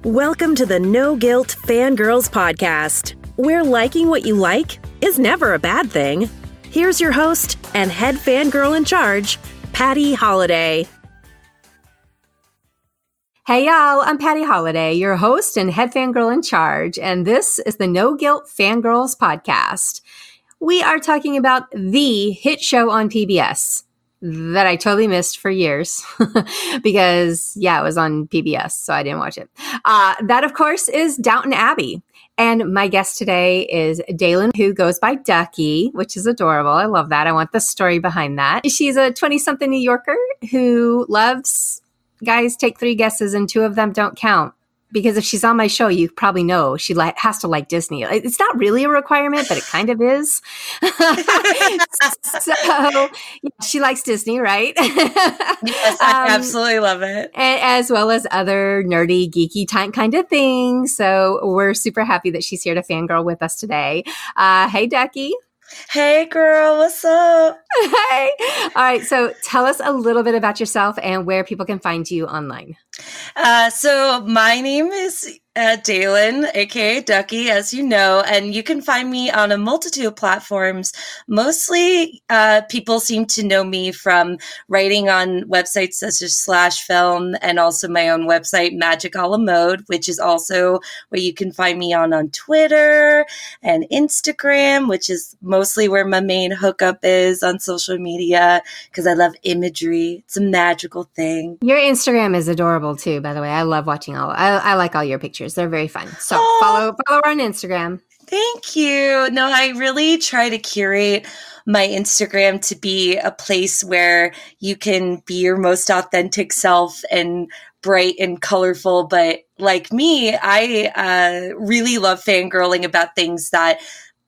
Welcome to the No Guilt Fangirls podcast, where liking what you like is never a bad thing. Here's your host and head fangirl in charge, Patty Holiday. Hey y'all, I'm Patty Holiday, your host and head fangirl in charge, and this is the No Guilt Fangirls podcast. We are talking about the hit show on PBS that I totally missed for years because, it was on PBS, so I didn't watch it. That, of course, is Downton Abbey. And my guest today is Dalin, who goes by Duckie, which is adorable. I love that. I want the story behind that. She's a 20-something New Yorker who loves, guys, take 3 guesses and 2 of them don't count. Because if she's on my show, you probably know she has to like Disney. It's not really a requirement, but it kind of is. So she likes Disney, right? Yes, I absolutely love it. As well as other nerdy, geeky kind of things. So we're super happy that she's here to fangirl with us today. Hey, Duckie. Hey, girl. What's up? Hey. All right. So tell us a little bit about yourself and where people can find you online. So my name is Dalin, aka Duckie, as you know, and you can find me on a multitude of platforms. Mostly, people seem to know me from writing on websites such as Slash Film and also my own website, Magic a la Mode, which is also where you can find me on Twitter and Instagram, which is mostly where my main hookup is on social media because I love imagery. It's a magical thing. Your Instagram is adorable too, by the way. I love watching I like all your pictures. They're very fun. So follow her on Instagram. Thank you. No, I really try to curate my Instagram to be a place where you can be your most authentic self and bright and colorful. But like me, I really love fangirling about things that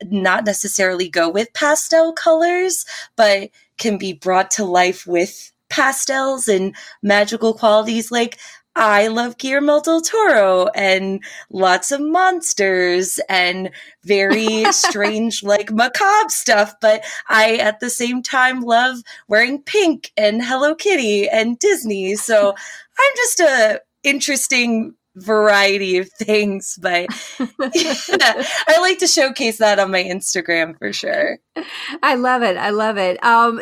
not necessarily go with pastel colors, but can be brought to life with pastels and magical qualities. Like, I love Guillermo del Toro and lots of monsters and very strange, like macabre stuff. But I, at the same time, love wearing pink and Hello Kitty and Disney. So I'm just a interesting variety of things, but I like to showcase that on my Instagram for sure. I love it.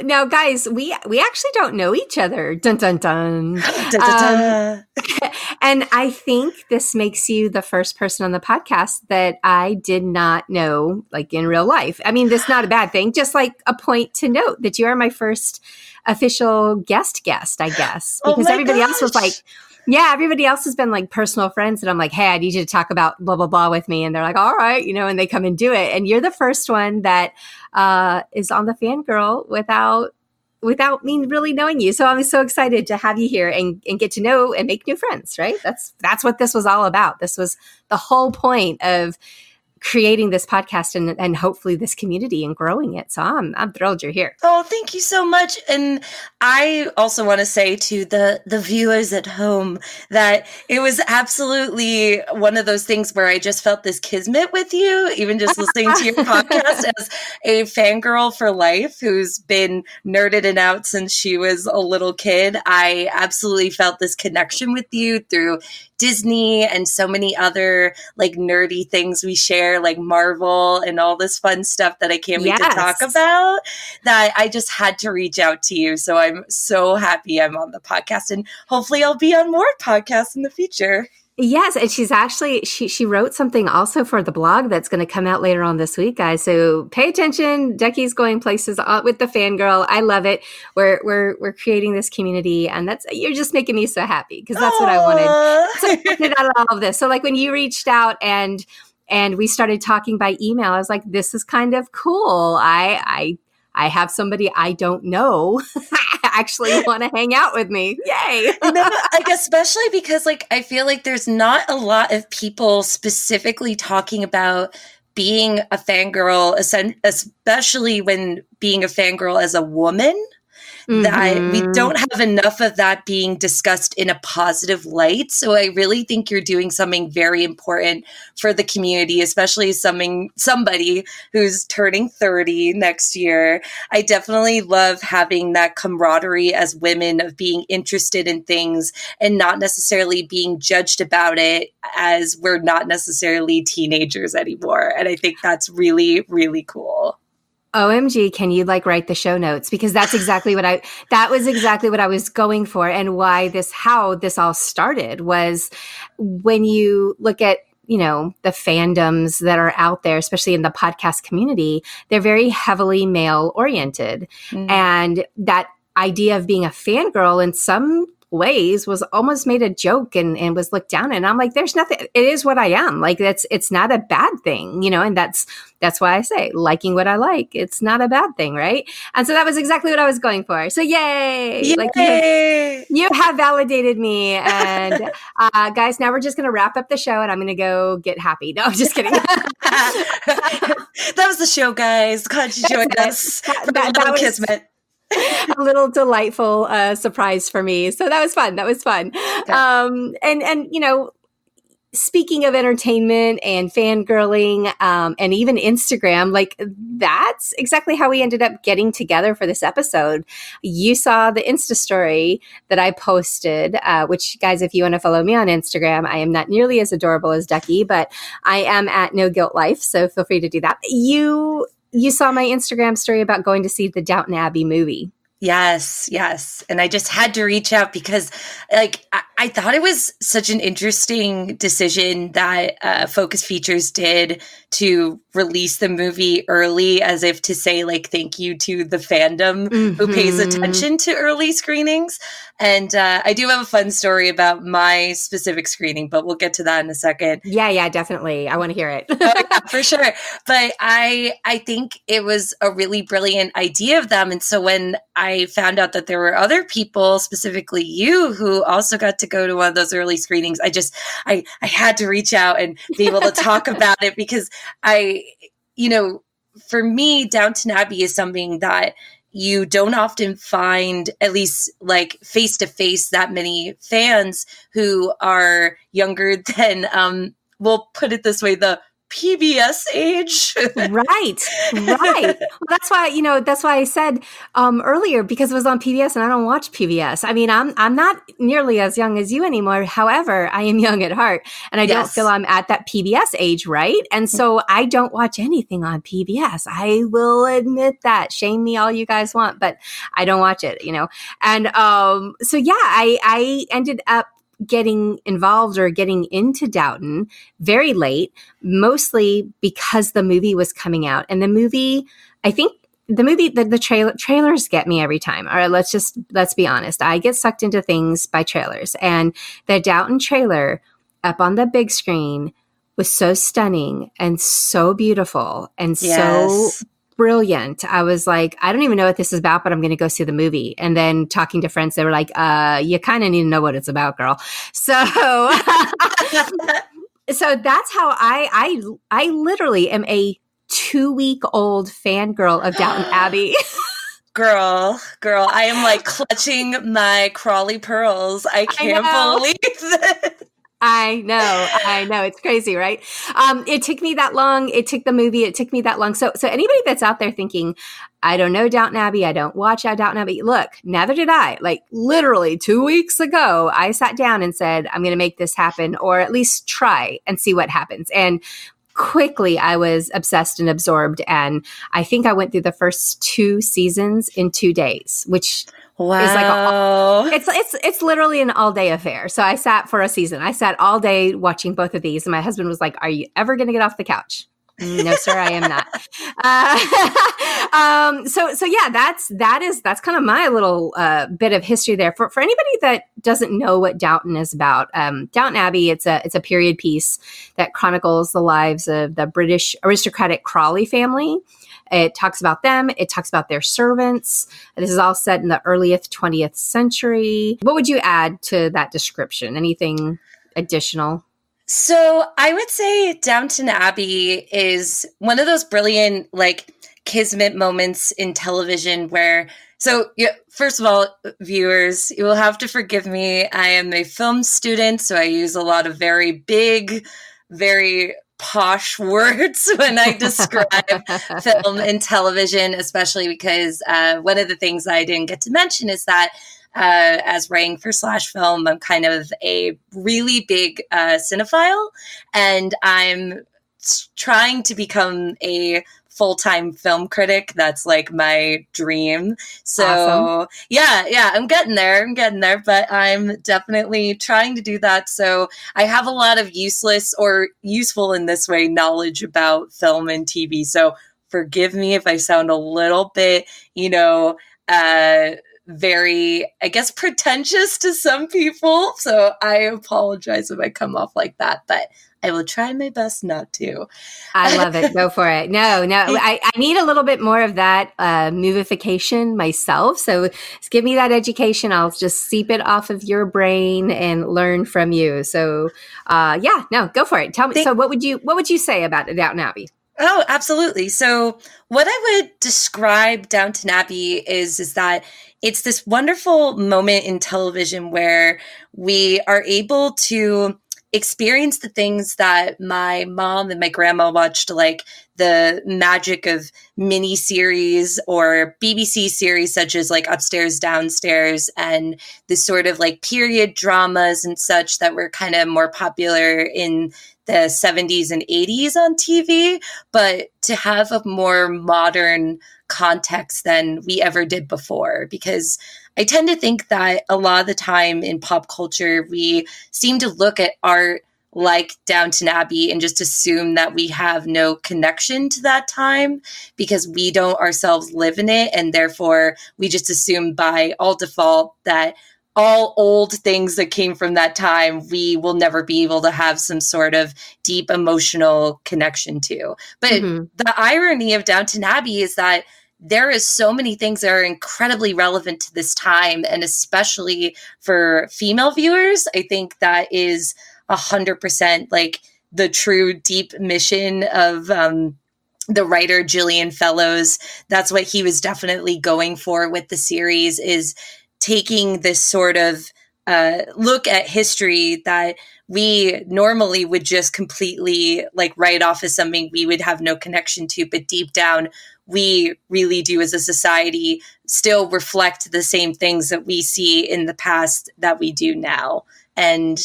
Now, guys, we actually don't know each other. Dun dun dun. Dun, dun, dun. And I think this makes you the first person on the podcast that I did not know, like in real life. I mean, that's not a bad thing. Just like a point to note that you are my first official guest, I guess, because everybody else was like. Yeah, everybody else has been like personal friends and I'm like, hey, I need you to talk about blah, blah, blah with me. And they're like, all right, and they come and do it. And you're the first one that is on the fangirl without me really knowing you. So I'm so excited to have you here and get to know and make new friends, right? That's what this was all about. This was the whole point of creating this podcast and hopefully this community and growing it. So I'm thrilled you're here. Oh, thank you so much. And I also want to say to the viewers at home that it was absolutely one of those things where I just felt this kismet with you, even just listening to your podcast as a fangirl for life who's been nerded and out since she was a little kid. I absolutely felt this connection with you through Disney and so many other like nerdy things we share, like Marvel and all this fun stuff that I can't wait to talk about, that I just had to reach out to you. So I'm so happy I'm on the podcast and hopefully I'll be on more podcasts in the future. Yes, and she's actually she wrote something also for the blog that's going to come out later on this week, guys. So pay attention. Duckie's going places with the fangirl. I love it. We're creating this community, and you're just making me so happy because that's what I wanted. So I wanted out of all of this. So like when you reached out and we started talking by email, I was like, this is kind of cool. I have somebody I don't know actually want to hang out with me. Yay. Like, especially because like, I feel like there's not a lot of people specifically talking about being a fangirl, especially when being a fangirl as a woman. that we don't have enough of that being discussed in a positive light. So I really think you're doing something very important for the community, especially somebody who's turning 30 next year. I definitely love having that camaraderie as women of being interested in things and not necessarily being judged about it as we're not necessarily teenagers anymore. And I think that's really, really cool. OMG, can you write the show notes? Because that's exactly that was exactly what I was going for, and how this all started was when you look at, the fandoms that are out there, especially in the podcast community, they're very heavily male oriented. And that idea of being a fangirl in some ways was almost made a joke and was looked down. And I'm like, there's nothing, it is what I am. It's not a bad thing, and that's why I say liking what I like. It's not a bad thing. Right. And so that was exactly what I was going for. So yay. You have validated me. And guys, now we're just going to wrap up the show and I'm going to go get happy. No, I'm just kidding. That was the show, guys. Glad you joined us. That was Kismet. A little delightful surprise for me. So that was fun. Okay. And speaking of entertainment and fangirling, and even Instagram, that's exactly how we ended up getting together for this episode. You saw the Insta story that I posted, which, guys, if you want to follow me on Instagram, I am not nearly as adorable as Duckie, but I am at No Guilt Life. So feel free to do that. You saw my Instagram story about going to see the Downton Abbey movie. Yes. And I just had to reach out because I thought it was such an interesting decision that Focus Features did to release the movie early, as if to say thank you to the fandom who pays attention to early screenings. And I do have a fun story about my specific screening, but we'll get to that in a second. Yeah, definitely. I want to hear it. Oh, yeah, for sure. But I think it was a really brilliant idea of them. And so when I found out that there were other people, specifically you, who also got to go to one of those early screenings, I had to reach out and be able to talk about it because for me, Downton Abbey is something that you don't often find, at least face to face, that many fans who are younger than, we'll put it this way, the PBS age. Right. Well, that's why I said earlier, because it was on PBS and I don't watch PBS. I mean, I'm not nearly as young as you anymore. However, I am young at heart and I don't feel I'm at that PBS age. Right. And so I don't watch anything on PBS. I will admit that. Shame me all you guys want, but I don't watch it, And so yeah, I ended up getting involved or getting into Downton very late, mostly because the movie was coming out. And the movie, the trailers get me every time. All right, let's be honest. I get sucked into things by trailers. And the Downton trailer up on the big screen was so stunning and so beautiful and so brilliant. I was like, I don't even know what this is about, but I'm going to go see the movie. And then talking to friends, they were like, you kind of need to know what it's about, girl. So, so that's how I literally am a 2-week-old fangirl of Downton Abbey. Girl, I am clutching my Crawley pearls. I can't believe it. I know. It's crazy, right? It took me that long. It took the movie. It took me that long. So anybody that's out there thinking, I don't know Downton Abbey, I don't watch Downton Abbey. Look, neither did I. Literally 2 weeks ago, I sat down and said, I'm going to make this happen, or at least try and see what happens. And quickly, I was obsessed and absorbed. And I think I went through the first 2 seasons in 2 days, which wow. It's literally an all-day affair. So I sat for a season. I sat all day watching both of these. And my husband was like, are you ever going to get off the couch? No, sir, I am not. So yeah, that's kind of my little bit of history there. For anybody that doesn't know what Downton is about, Downton Abbey, it's a period piece that chronicles the lives of the British aristocratic Crawley family. It talks about them. It talks about their servants. This is all set in the earliest 20th century. What would you add to that description? Anything additional? So I would say Downton Abbey is one of those brilliant, kismet moments in television where So, yeah, first of all, viewers, you will have to forgive me. I am a film student, so I use a lot of very big, very posh words when I describe film and television, especially because one of the things I didn't get to mention is that as writing for Slash Film, I'm kind of a really big cinephile, and I'm trying to become a full-time film critic. That's like my dream. So awesome. yeah, I'm getting there, but I'm definitely trying to do that. So I have a lot of useless or useful in this way knowledge about film and TV. So forgive me if I sound a little bit, very, I guess, pretentious to some people. So I apologize if I come off like that, but I will try my best not to. I love it. Go for it. No, I need a little bit more of that movification myself. So just give me that education. I'll just seep it off of your brain and learn from you. So go for it. Tell me. So what would you say about Downton Abbey? Oh, absolutely. So what I would describe Downton Abbey is that it's this wonderful moment in television where we are able to experience the things that my mom and my grandma watched, like the magic of mini series or BBC series such as like Upstairs, Downstairs, and the sort of like period dramas and such that were kind of more popular in the 70s and 80s on TV, but to have a more modern context than we ever did before, because I tend to think that a lot of the time in pop culture, we seem to look at art like Downton Abbey and just assume that we have no connection to that time because we don't ourselves live in it. And therefore, we just assume by all default that all old things that came from that time, we will never be able to have some sort of deep emotional connection to. But the irony of Downton Abbey is that there is so many things that are incredibly relevant to this time, and especially for female viewers, I think that is 100% like the true deep mission of the writer Gillian Fellows. That's what he was definitely going for with the series, is taking this sort of look at history that we normally would just completely like write off as something we would have no connection to, but deep down, we really do as a society still reflect the same things that we see in the past that we do now. And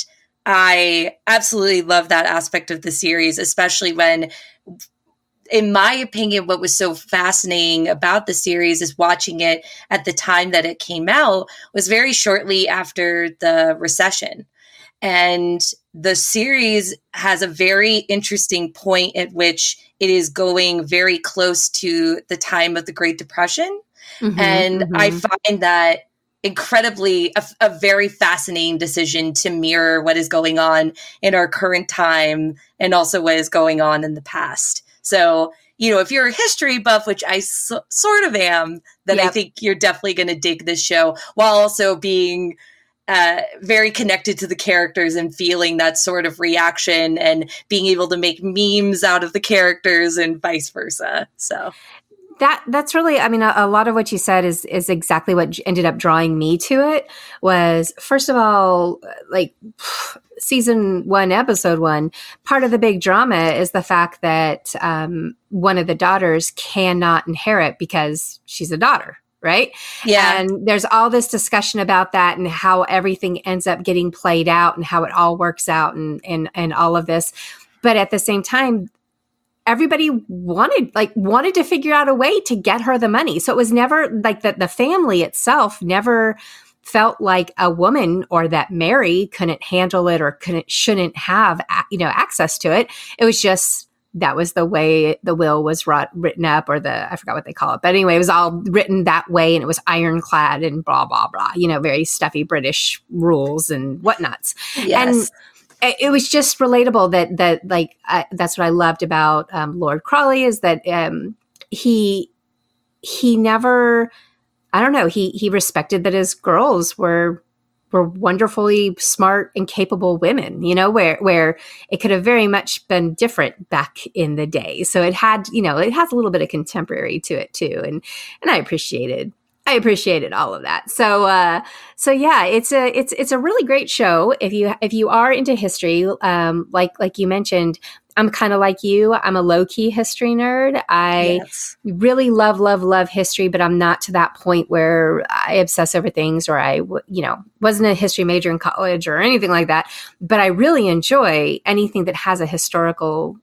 I absolutely love that aspect of the series, especially when, in my opinion, what was so fascinating about the series is watching it at the time that it came out was very shortly after the recession. And the series has a very interesting point at which it is going very close to the time of the Great Depression. I find that incredibly a very fascinating decision to mirror what is going on in our current time and also what is going on in the past. So, if you're a history buff, which I sort of am, then I think you're definitely going to dig this show while also being very connected to the characters and feeling that sort of reaction and being able to make memes out of the characters and vice versa. So that's really, I mean, a lot of what you said is exactly what ended up drawing me to it. Was, first of all, like season 1, episode 1, part of the big drama is the fact that one of the daughters cannot inherit because she's a daughter. Right. Yeah. And there's all this discussion about that and how everything ends up getting played out and how it all works out and all of this. But at the same time, everybody wanted to figure out a way to get her the money. So it was never like the family itself never felt like a woman or that Mary couldn't handle it or shouldn't have, access to it. It was just, that was the way the will was written up, or I forgot what they call it. But anyway, it was all written that way, and it was ironclad and blah, blah, blah, very stuffy British rules and whatnots. Yes. And it was just relatable that's what I loved about Lord Crawley, is that he never, I don't know, he respected that his girls were wonderfully smart and capable women, where it could have very much been different back in the day. So it had, it has a little bit of contemporary to it too. And I appreciated I appreciated all of that. So yeah, it's a really great show. If you are into history, like you mentioned, I'm kind of like you. I'm a low key history nerd. I really love history, but I'm not to that point where I obsess over things, or I wasn't a history major in college or anything like that. But I really enjoy anything that has a historical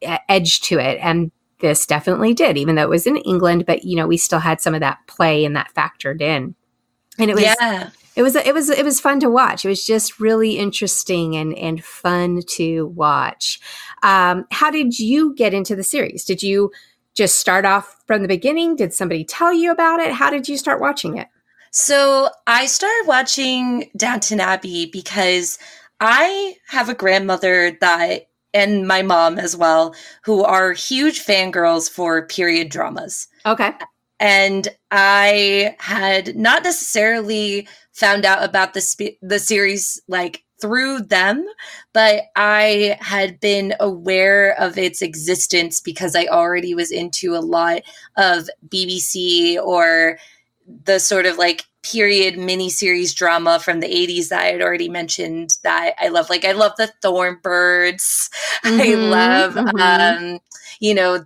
edge to it, and this definitely did, even though it was in England, but we still had some of that play and that factored in. And it was fun to watch. It was just really interesting and fun to watch. How did you get into the series? Did you just start off from the beginning? Did somebody tell you about it? How did you start watching it? So I started watching Downton Abbey because I have a grandmother and my mom as well, who are huge fangirls for period dramas. Okay. And I had not necessarily found out about the series like through them, but I had been aware of its existence because I already was into a lot of BBC or the sort of like period miniseries drama from the 80s that I had already mentioned that I love. Like I love the Thornbirds. I love,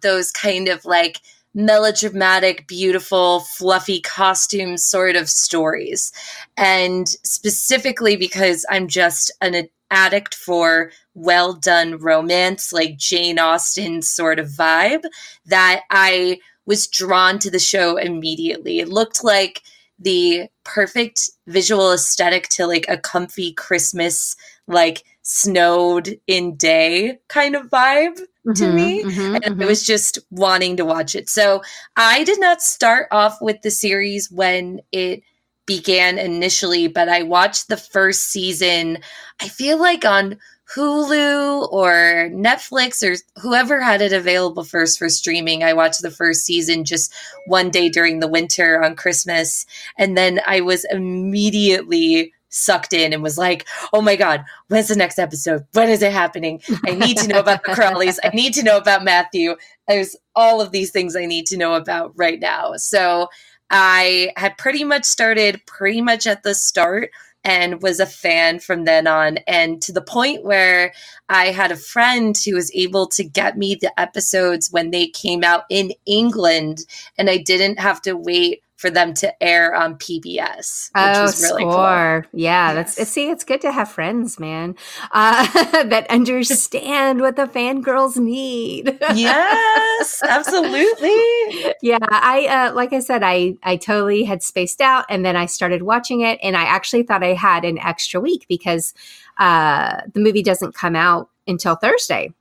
those kind of like melodramatic, beautiful, fluffy costume sort of stories. And specifically because I'm just an addict for well done romance, like Jane Austen sort of vibe, that I was drawn to the show immediately. It looked like the perfect visual aesthetic to like a comfy Christmas, like snowed in day kind of vibe to me. I was just wanting to watch it. So I did not start off with the series when it began initially, but I watched the first season, I feel like on Hulu or Netflix or whoever had it available first for streaming. I watched the first season just one day during the winter on Christmas. And then I was immediately sucked in and was like, oh my God, when's the next episode? When is it happening? I need to know about the Crawleys. I need to know about Matthew. There's all of these things I need to know about right now. So I had pretty much started pretty much at the start and was a fan from then on. And to the point where I had a friend who was able to get me the episodes when they came out in England, and I didn't have to wait for them to air on PBS, which was really cool. Yeah, yes. It's good to have friends, man, that understand what the fangirls need. Yes, absolutely. Yeah, I like I said, I totally had spaced out, and then I started watching it, and I actually thought I had an extra week because the movie doesn't come out until Thursday.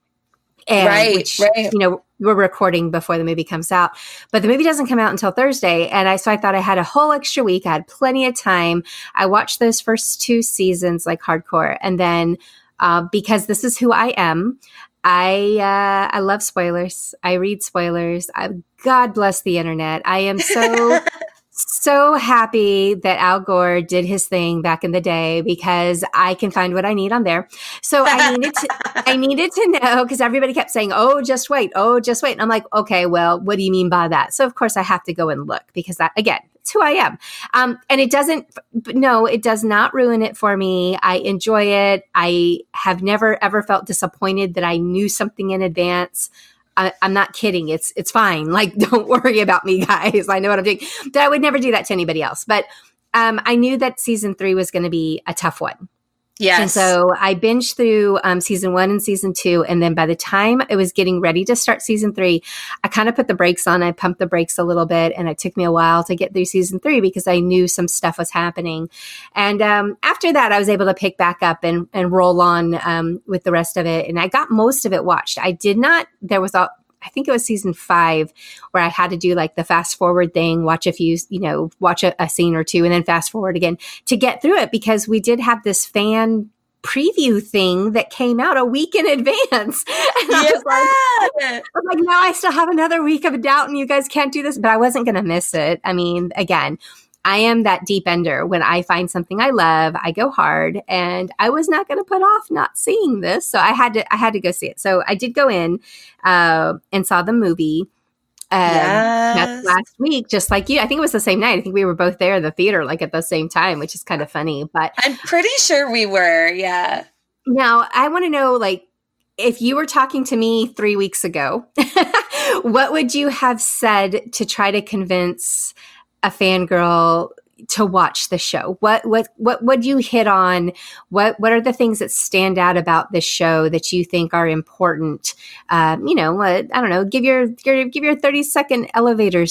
And right. We're recording before the movie comes out, but the movie doesn't come out until Thursday. And so I thought I had a whole extra week. I had plenty of time. I watched those first 2 seasons like hardcore. And then, because this is who I am, I love spoilers. I read spoilers. God bless the internet. I am so happy that Al Gore did his thing back in the day because I can find what I need on there. So I needed to know, because everybody kept saying, oh, just wait. And I'm like, okay, well, what do you mean by that? So of course I have to go and look because that, again, it's who I am. And it does not ruin it for me. I enjoy it. I have never, ever felt disappointed that I knew something in advance. I'm not kidding. It's fine. Like, don't worry about me, guys. I know what I'm doing. But I would never do that to anybody else. But I knew that season 3 was going to be a tough one. Yes. And so I binged through season 1 and season 2. And then by the time I was getting ready to start season 3, I kind of put the brakes on. I pumped the brakes a little bit. And it took me a while to get through season 3 because I knew some stuff was happening. And after that, I was able to pick back up and roll on with the rest of it. And I got most of it watched. I think it was season 5 where I had to do like the fast forward thing, watch a scene or 2 and then fast forward again to get through it, because we did have this fan preview thing that came out a week in advance. And I was like, now I still have another week of doubt and you guys can't do this, but I wasn't going to miss it. I mean, again, I am that deep ender. When I find something I love, I go hard, and I was not going to put off not seeing this. So I had to go see it. So I did go in and saw the movie. That's last week, just like you. I think it was the same night. I think we were both there in the theater, like at the same time, which is kind of funny. But I'm pretty sure we were, yeah. Now, I want to know, like, if you were talking to me 3 weeks ago, what would you have said to try to convince a fangirl to watch the show? What would you hit on? What are the things that stand out about this show that you think are important? I don't know, give your 30-second elevator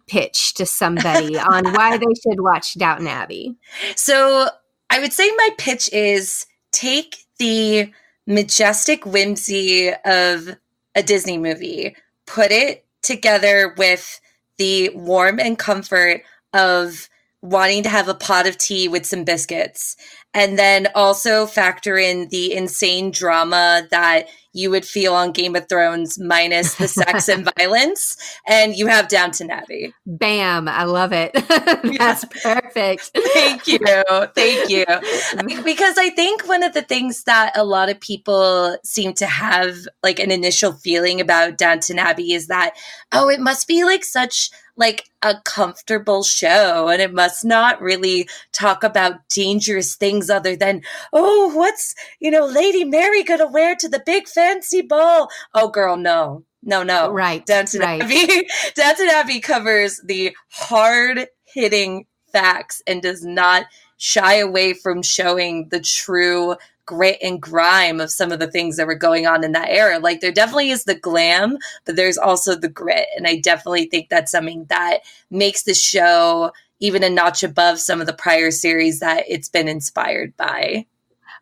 pitch to somebody on why they should watch Downton Abbey. So I would say my pitch is take the majestic whimsy of a Disney movie, put it together with the warmth and comfort of wanting to have a pot of tea with some biscuits, and then also factor in the insane drama that you would feel on Game of Thrones minus the sex and violence, and you have Downton Abbey. Bam. I love it. That's perfect. Thank you. Thank you. Because I think one of the things that a lot of people seem to have like an initial feeling about Downton Abbey is that, oh, it must be like such like a comfortable show, and it must not really talk about dangerous things other than, oh, what's, Lady Mary gonna wear to the big fancy ball? Oh, girl, no. Right. Downton Abbey covers the hard-hitting facts and does not shy away from showing the true grit and grime of some of the things that were going on in that era. Like, there definitely is the glam, but there's also the grit. And I definitely think that's something that makes the show even a notch above some of the prior series that it's been inspired by.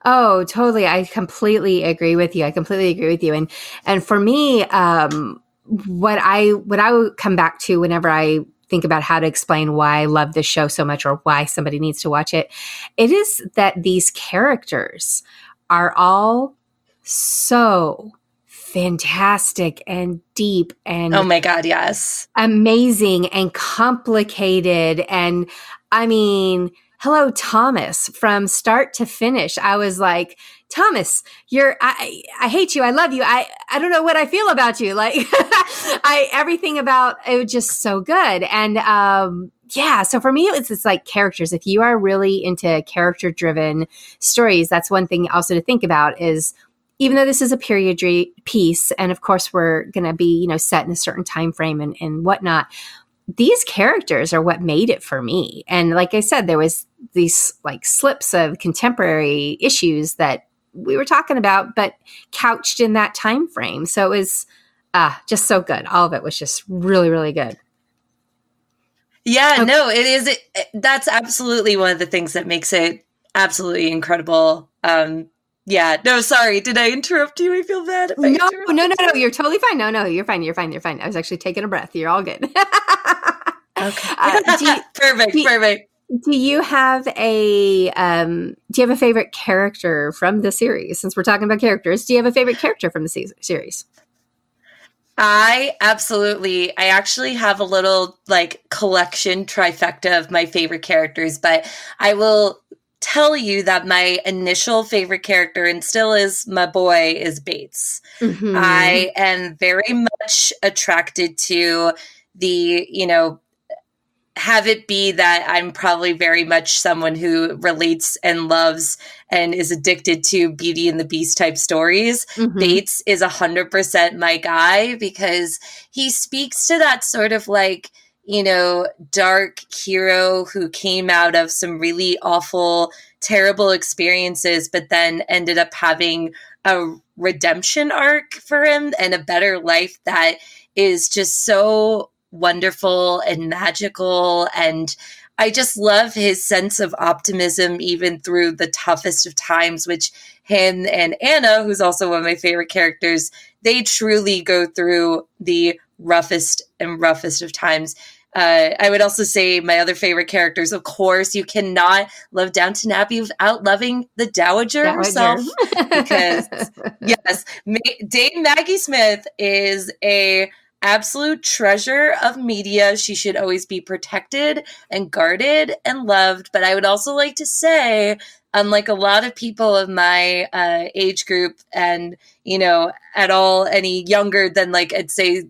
Oh, totally. I completely agree with you. And for me, what I would come back to whenever I think about how to explain why I love this show so much or why somebody needs to watch it, it is that these characters are all so fantastic and deep and oh my God, yes, amazing and complicated. And I mean, hello, Thomas, from start to finish. I was like, Thomas, I hate you. I love you. I don't know what I feel about you. Like everything about it was just so good. And, so for me, it's like characters. If you are really into character driven stories, that's one thing also to think about is, even though this is a period piece, and of course we're going to be, set in a certain time frame and whatnot, these characters are what made it for me. And like I said, there was these like slips of contemporary issues that we were talking about, but couched in that time frame. So it was just so good. All of it was just really, really good. Yeah, okay. No, it is. That's absolutely one of the things that makes it absolutely incredible. Yeah, no, sorry. Did I interrupt you? I feel bad. No, you're totally fine. No, you're fine. I was actually taking a breath. You're all good. Okay. Perfect. Do you have a favorite character from the series? Since we're talking about characters, do you have a favorite character from the series? I actually have a little like collection trifecta of my favorite characters, but I will tell you that my initial favorite character, and still is my boy, is Bates. Mm-hmm. I am very much attracted to the, have it be that I'm probably very much someone who relates and loves and is addicted to Beauty and the Beast type stories. Mm-hmm. Bates is 100% my guy because he speaks to that sort of like, dark hero who came out of some really awful, terrible experiences, but then ended up having a redemption arc for him and a better life that is just so wonderful and magical. And I just love his sense of optimism, even through the toughest of times, which him and Anna, who's also one of my favorite characters, they truly go through the roughest of times. I would also say my other favorite characters, of course, you cannot love Downton Abbey without loving the Dowager herself. Because, yes, Dame Maggie Smith is a absolute treasure of media. She should always be protected and guarded and loved. But I would also like to say, unlike a lot of people of my age group and, at all any younger than I'd say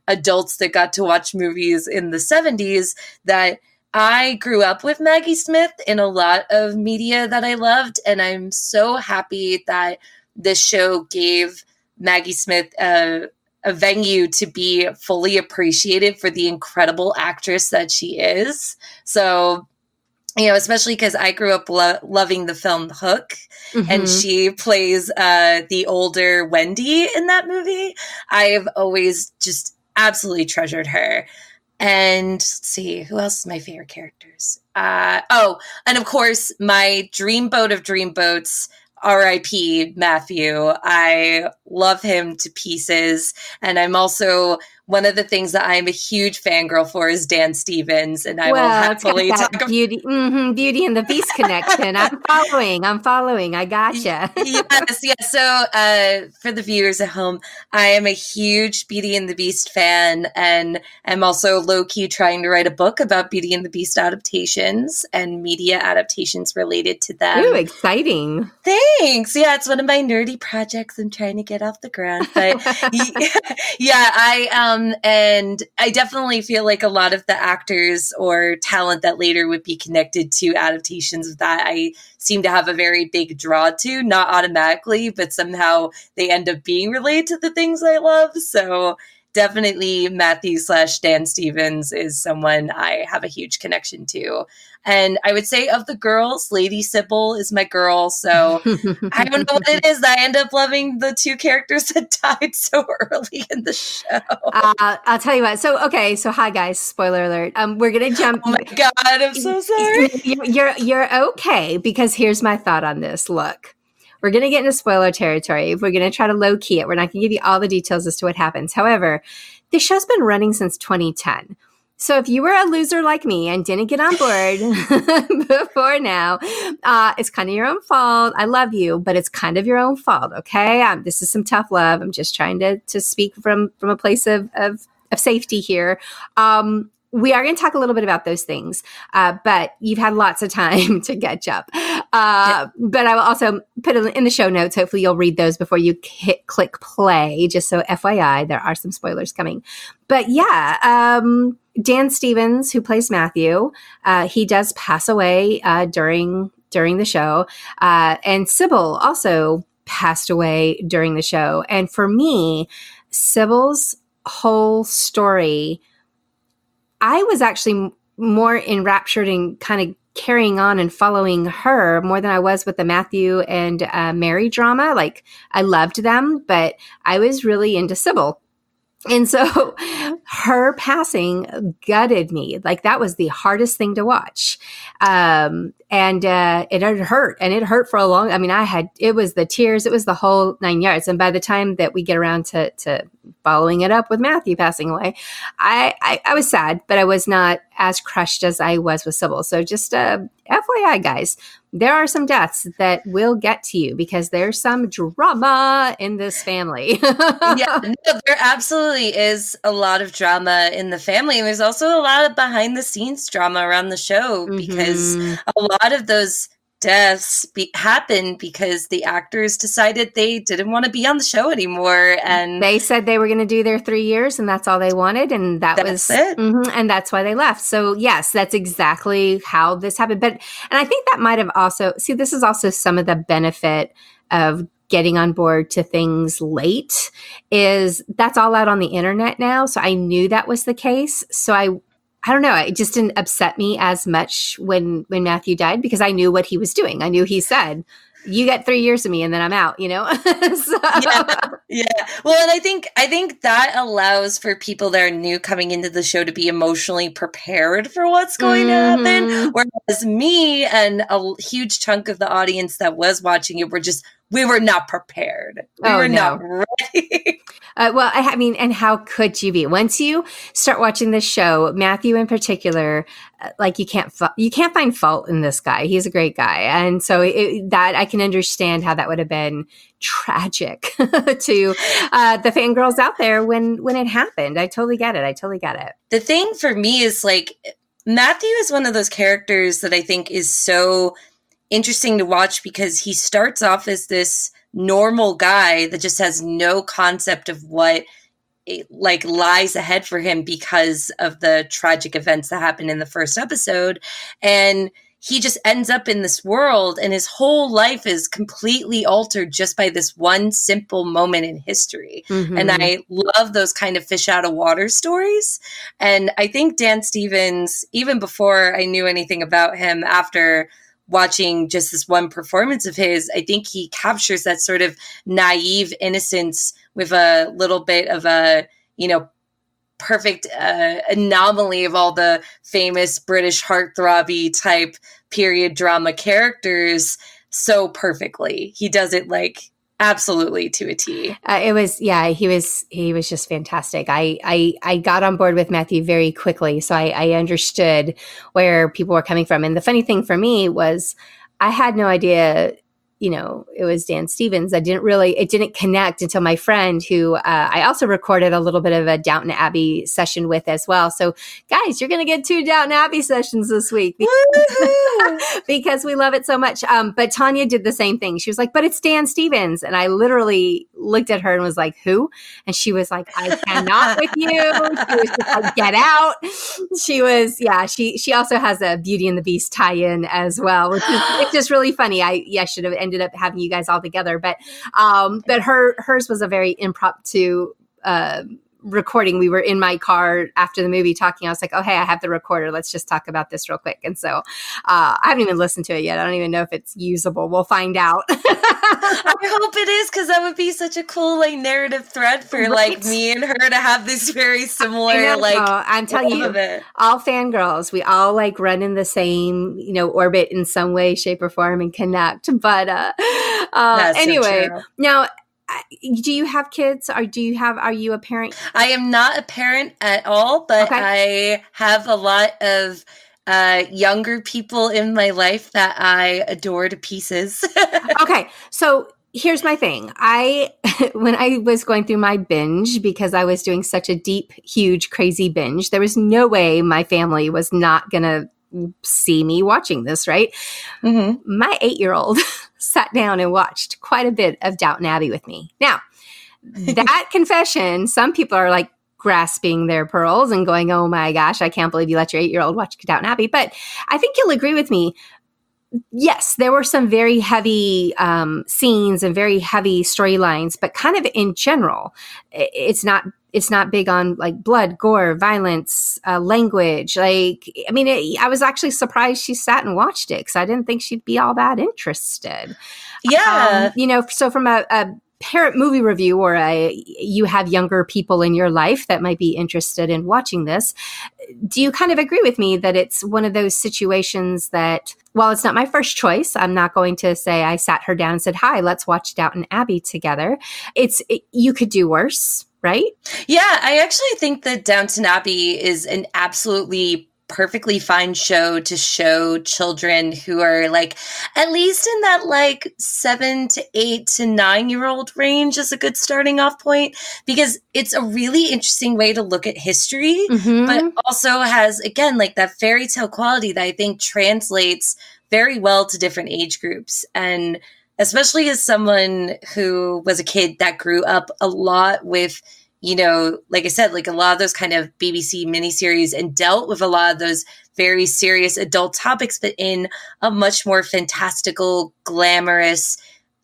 adults that got to watch movies in the 70s, that I grew up with Maggie Smith in a lot of media that I loved. And I'm so happy that this show gave Maggie Smith a venue to be fully appreciated for the incredible actress that she is. So, especially because I grew up loving the film Hook, and she plays the older Wendy in that movie. I've always just absolutely treasured her. And let's see, who else is my favorite characters? And of course, my dreamboat of dreamboats, R.I.P. Matthew. I love him to pieces. And I'm also, one of the things that I'm a huge fangirl for is Dan Stevens. And I will happily talk about Beauty and the Beast connection. I'm following. I gotcha. Yes. So for the viewers at home, I am a huge Beauty and the Beast fan. And I'm also low-key trying to write a book about Beauty and the Beast adaptations and media adaptations related to them. Ooh, exciting. Thanks. Yeah, it's one of my nerdy projects I'm trying to get off the ground. But and I definitely feel like a lot of the actors or talent that later would be connected to adaptations of that, I seem to have a very big draw to, not automatically, but somehow they end up being related to the things I love. So definitely Matthew/Dan Stevens is someone I have a huge connection to. And I would say of the girls, Lady Sybil is my girl. So I don't know what it is that I end up loving the two characters that died so early in the show. I'll tell you what. So hi guys, spoiler alert. We're going to jump. Oh my God, I'm so sorry. You're okay, because here's my thought on this. Look, we're going to get into spoiler territory. We're going to try to low key it. We're not going to give you all the details as to what happens. However, the show's been running since 2010. So if you were a loser like me and didn't get on board before now, it's kind of your own fault. I love you, but it's kind of your own fault. Okay. This is some tough love. I'm just trying to speak from a place of safety here. We are going to talk a little bit about those things, but you've had lots of time to catch up. But I will also put it in the show notes. Hopefully you'll read those before you click play, just so FYI, there are some spoilers coming. But yeah, Dan Stevens, who plays Matthew, he does pass away during the show. And Sybil also passed away during the show. And for me, Sybil's whole story, I was actually more enraptured in kind of carrying on and following her more than I was with the Matthew and Mary drama. Like, I loved them, but I was really into Sybil. And so her passing gutted me. Like, that was the hardest thing to watch. And it hurt, and it hurt for a long, it was the tears, it was the whole 9 yards. And by the time that we get around to following it up with Matthew passing away, I was sad, but I was not as crushed as I was with Sybil. So just FYI, guys, there are some deaths that will get to you because there's some drama in this family. Yeah, no, there absolutely is a lot of drama in the family. And there's also a lot of behind the scenes drama around the show because a lot of those deaths happened because the actors decided they didn't want to be on the show anymore, and they said they were going to do their 3 years, and that's all they wanted, and that's it. And that's why they left. So yes, that's exactly how this happened. And I think that might have also, this is also some of the benefit of getting on board to things late, is that's all out on the internet now. So I knew that was the case. So I don't know. It just didn't upset me as much when Matthew died, because I knew what he was doing. I knew he said, you get 3 years of me and then I'm out, So. Yeah. Well, and I think that allows for people that are new coming into the show to be emotionally prepared for what's going to happen. Whereas me and a huge chunk of the audience that was watching it were just we were not prepared. We were not ready. Well, I mean, and how could you be? Once you start watching this show, Matthew in particular, like you can't find fault in this guy. He's a great guy. And so that I can understand how that would have been tragic to the fangirls out there when it happened. I totally get it. The thing for me is like, Matthew is one of those characters that I think is so interesting to watch because he starts off as this normal guy that just has no concept of what like lies ahead for him because of the tragic events that happened in the first episode. And he just ends up in this world and his whole life is completely altered just by this one simple moment in history. Mm-hmm. And I love those kind of fish out of water stories. And I think Dan Stevens, even before I knew anything about him, after watching just this one performance of his, I think he captures that sort of naive innocence with a little bit of a, perfect anomaly of all the famous British heartthrobby type period drama characters so perfectly. He does it like absolutely to a T. He was just fantastic. I got on board with Matthew very quickly, so I understood where people were coming from. And the funny thing for me was I had no idea, it was Dan Stevens. It didn't connect until my friend who I also recorded a little bit of a Downton Abbey session with as well. So guys, you're going to get 2 Downton Abbey sessions this week because we love it so much. But Tanya did the same thing. She was like, but it's Dan Stevens. And I literally looked at her and was like, who? And she was like, I cannot with you. She was just like, get out. She was, she also has a Beauty and the Beast tie-in as well, which is it's just really funny. I should have ended up having you guys all together, but hers was a very impromptu recording. We were in my car after the movie talking. I was like, oh, hey, I have the recorder. Let's just talk about this real quick. And so I haven't even listened to it yet. I don't even know if it's usable. We'll find out. I hope it is, because that would be such a cool like narrative thread for like me and her to have this very similar I'm telling you, all fangirls, we all like run in the same orbit in some way, shape, or form and connect. But anyway, so now do you have kids? Are you a parent? I am not a parent at all, but okay. I have a lot of younger people in my life that I adore to pieces. Okay. So here's my thing. When I was going through my binge, because I was doing such a deep, huge, crazy binge, there was no way my family was not going to see me watching this, right? Mm-hmm. My 8-year-old sat down and watched quite a bit of Downton Abbey with me. Now, that confession, some people are like grasping their pearls and going, oh my gosh, I can't believe you let your 8-year-old watch Downton Abbey. But I think you'll agree with me. Yes, there were some very heavy scenes and very heavy storylines, but kind of in general, it's not big on like blood, gore, violence, language. I was actually surprised she sat and watched it because I didn't think she'd be all that interested. Yeah. So from a parent movie review or you have younger people in your life that might be interested in watching this, do you kind of agree with me that it's one of those situations that, while it's not my first choice, I'm not going to say I sat her down and said, hi, let's watch Downton Abbey together. You could do worse, right? Yeah, I actually think that Downton Abbey is an absolutely perfectly fine show to show children who are like at least in that like 7 to 8 to 9-year-old range is a good starting off point, because it's a really interesting way to look at history, mm-hmm. but also has, again, like that fairy tale quality that I think translates very well to different age groups. And especially as someone who was a kid that grew up a lot with, like I said, like a lot of those kind of BBC miniseries and dealt with a lot of those very serious adult topics, but in a much more fantastical, glamorous,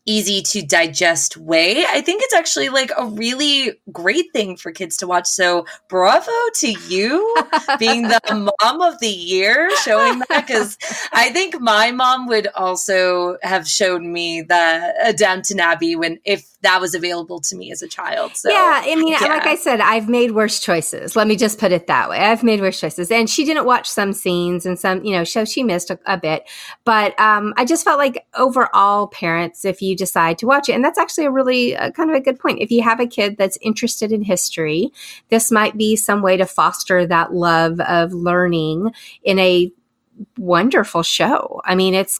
easy to digest way. I think it's actually like a really great thing for kids to watch. So bravo to you being the mom of the year showing that, because I think my mom would also have shown me the Downton Abbey if that was available to me as a child. So yeah, like I said, I've made worse choices. Let me just put it that way. I've made worse choices. And she didn't watch some scenes and some, shows she missed a bit. But I just felt like overall, parents, if you you decide to watch it. And that's actually a really kind of a good point. If you have a kid that's interested in history, this might be some way to foster that love of learning in a wonderful show. I mean, it's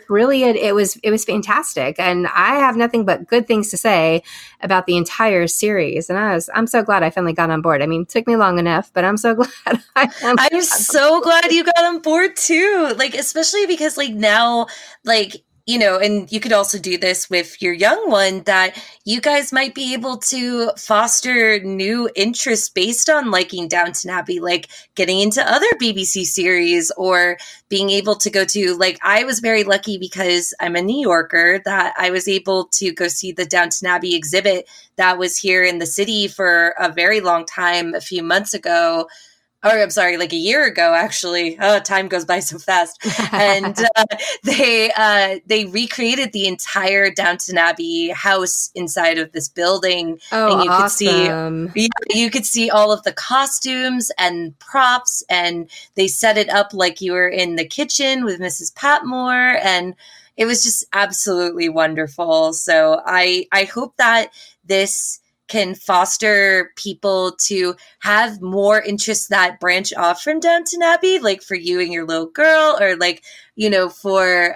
really, it was fantastic. And I have nothing but good things to say about the entire series. And I'm so glad I finally got on board. I mean, it took me long enough, but I'm so glad I'm so glad you got on board too. Like, especially because like now, like, you know, and you could also do this with your young one, that you guys might be able to foster new interests based on liking Downton Abbey, like getting into other BBC series or being able to go to, like, I was very lucky because I'm a New Yorker that I was able to go see the Downton Abbey exhibit that was here in the city for a very long time a few months ago. Or I'm sorry, like a year ago, actually. Oh, time goes by so fast. And they recreated the entire Downton Abbey house inside of this building. Oh, and you awesome. could see all of the costumes and props, and they set it up like you were in the kitchen with Mrs. Patmore, and it was just absolutely wonderful. So I hope that this can foster people to have more interests that branch off from Downton Abbey, like for you and your little girl, or like, you know, for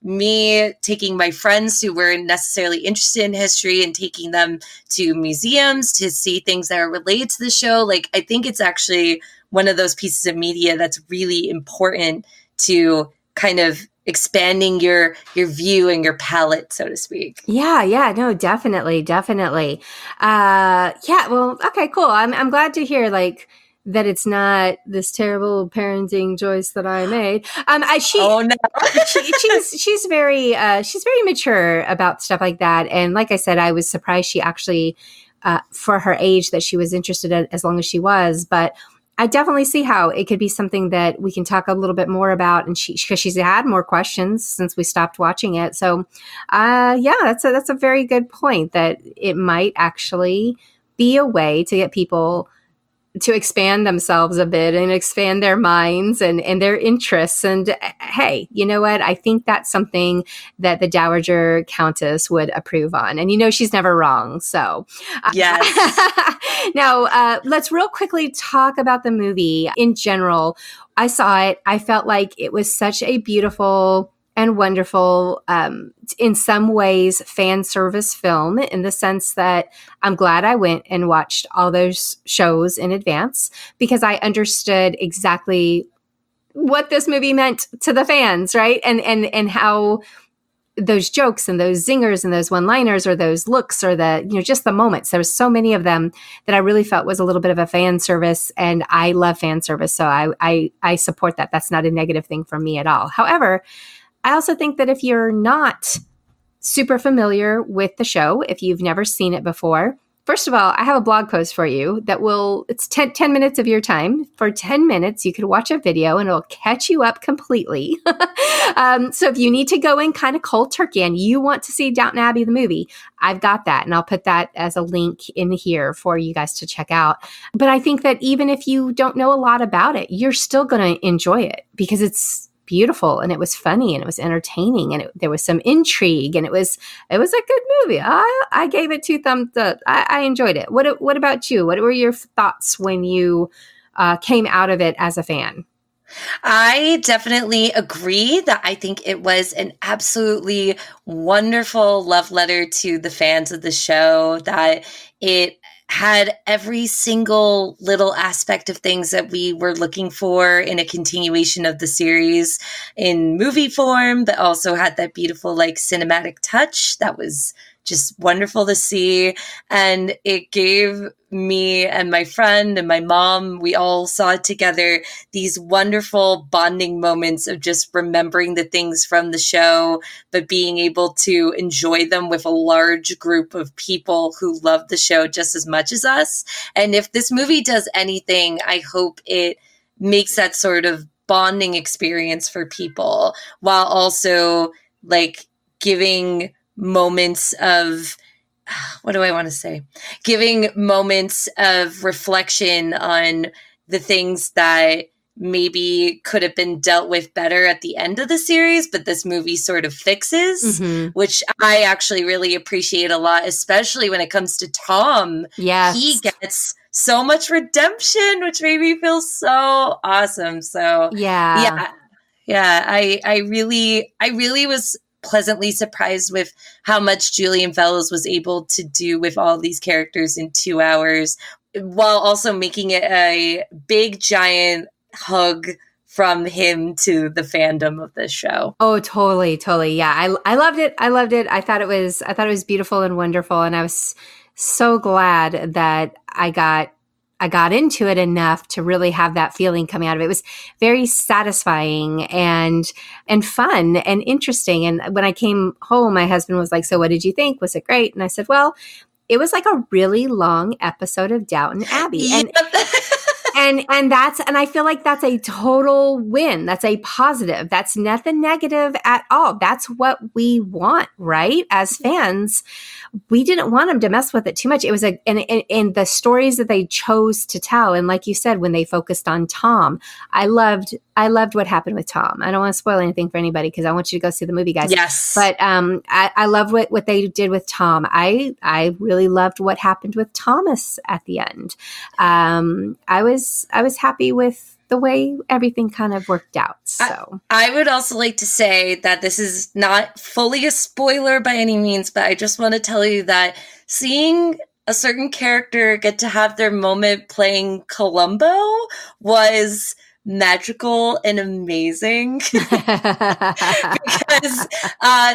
me taking my friends who weren't necessarily interested in history and taking them to museums to see things that are related to the show. Like, I think it's actually one of those pieces of media that's really important to kind of expanding your view and your palette, so to speak. Yeah, no, definitely. Yeah, well, okay, cool. I'm glad to hear like that it's not this terrible parenting choice that I made. She's very mature about stuff like that, and like I said, I was surprised she actually, for her age, that she was interested in as long as she was, but. I definitely see how it could be something that we can talk a little bit more about, and because she's had more questions since we stopped watching it. So, that's a very good point that it might actually be a way to get people to expand themselves a bit and expand their minds and their interests. And hey, you know what? I think that's something that the Dowager Countess would approve on. And you know, she's never wrong. So yes. Now, let's real quickly talk about the movie in general. I saw it. I felt like it was such a beautiful and wonderful, in some ways, fan service film, in the sense that I'm glad I went and watched all those shows in advance, because I understood exactly what this movie meant to the fans, right? And how those jokes and those zingers and those one-liners or those looks or just the moments. There was so many of them that I really felt was a little bit of a fan service, and I love fan service. So I support that. That's not a negative thing for me at all. However, I also think that if you're not super familiar with the show, if you've never seen it before, first of all, I have a blog post for you that it's 10 minutes of your time. For 10 minutes, you could watch a video and it'll catch you up completely. So if you need to go in kind of cold turkey and you want to see Downton Abbey, the movie, I've got that. And I'll put that as a link in here for you guys to check out. But I think that even if you don't know a lot about it, you're still going to enjoy it because it's beautiful and it was funny and it was entertaining and there was some intrigue and it was a good movie. I gave it 2 thumbs up. I enjoyed it. What about you? What were your thoughts when you came out of it as a fan? I definitely agree that I think it was an absolutely wonderful love letter to the fans of the show, that it had every single little aspect of things that we were looking for in a continuation of the series in movie form, but also had that beautiful like cinematic touch that was just wonderful to see. And it gave me and my friend and my mom, we all saw it together, these wonderful bonding moments of just remembering the things from the show, but being able to enjoy them with a large group of people who love the show just as much as us. And if this movie does anything, I hope it makes that sort of bonding experience for people, while also like giving moments of, what do I want to say? Giving moments of reflection on the things that maybe could have been dealt with better at the end of the series, but this movie sort of fixes, which I actually really appreciate a lot, especially when it comes to Tom. Yes. He gets so much redemption, which made me feel so awesome. So yeah, I really was pleasantly surprised with how much Julian Fellows was able to do with all these characters in 2 hours, while also making it a big, giant hug from him to the fandom of this show. Oh, totally. Yeah. I loved it. I thought it was beautiful and wonderful. And I was so glad that I got into it enough to really have that feeling coming out of it. It was very satisfying and fun and interesting. And when I came home, my husband was like, "So what did you think? Was it great?" And I said, "Well, it was like a really long episode of Downton Abbey." And I feel like that's a total win. That's a positive. That's nothing negative at all. That's what we want, right? As fans, we didn't want them to mess with it too much. It was and the stories that they chose to tell. And like you said, when they focused on Tom, I loved what happened with Tom. I don't want to spoil anything for anybody because I want you to go see the movie, guys. Yes. But I love what they did with Tom. I really loved what happened with Thomas at the end. I was happy with the way everything kind of worked out. So I would also like to say that this is not fully a spoiler by any means, but I just want to tell you that seeing a certain character get to have their moment playing Columbo was magical and amazing. Because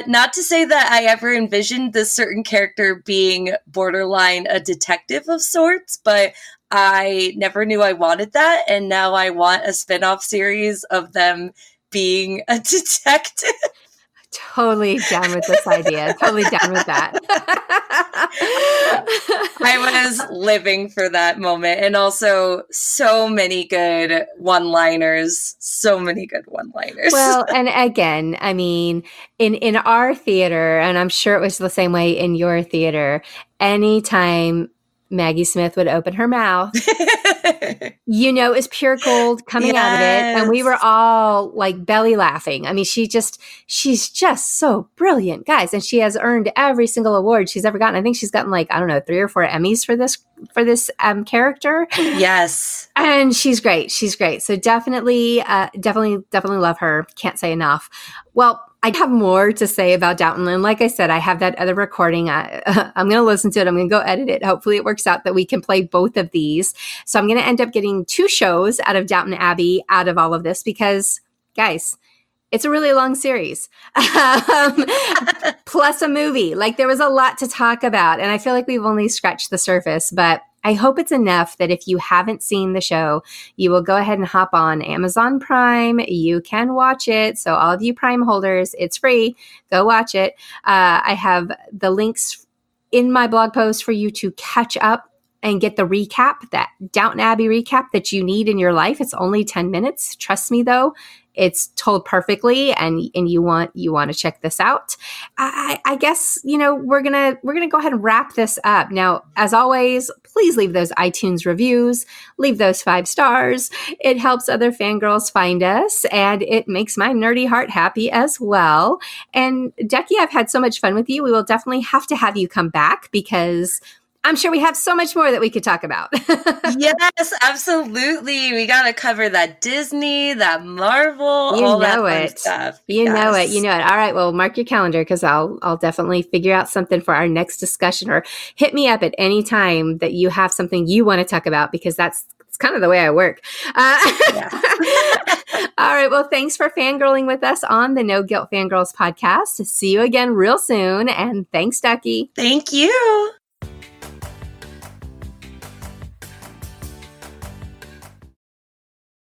not to say that I ever envisioned this certain character being borderline a detective of sorts, but I never knew I wanted that, and now I want a spin-off series of them being a detective. Totally down with this idea. Totally down with that. I was living for that moment. And also so many good one-liners. Well, and again, I mean, in our theater, and I'm sure it was the same way in your theater, anytime Maggie Smith would open her mouth, it was pure gold coming out of it. And we were all like belly laughing. I mean, she's just so brilliant, guys. And she has earned every single award she's ever gotten. I think she's gotten 3 or 4 Emmys for this character. Yes. And she's great. So definitely love her. Can't say enough. Well, I have more to say about Downton. And like I said, I have that other recording. I'm going to listen to it. I'm going to go edit it. Hopefully it works out that we can play both of these. So I'm going to end up getting 2 shows out of Downton Abbey out of all of this because, guys, it's a really long series. Plus a movie. Like there was a lot to talk about. And I feel like we've only scratched the surface, but I hope it's enough that if you haven't seen the show, you will go ahead and hop on Amazon Prime. You can watch it. So all of you Prime holders, it's free. Go watch it. I have the links in my blog post for you to catch up and get the recap, that Downton Abbey recap that you need in your life. It's only 10 minutes. Trust me, though. It's told perfectly, and you want to check this out. I guess we're gonna go ahead and wrap this up. Now, as always, please leave those iTunes reviews, leave those 5 stars. It helps other fangirls find us, and it makes my nerdy heart happy as well. And Duckie, I've had so much fun with you. We will definitely have to have you come back because I'm sure we have so much more that we could talk about. Yes, absolutely. We got to cover that Disney, that Marvel, all that fun stuff. You know it. All right. Well, mark your calendar because I'll definitely figure out something for our next discussion, or hit me up at any time that you have something you want to talk about because it's kind of the way I work. All right. Well, thanks for fangirling with us on the No Guilt Fangirls podcast. See you again real soon. And thanks, Duckie. Thank you.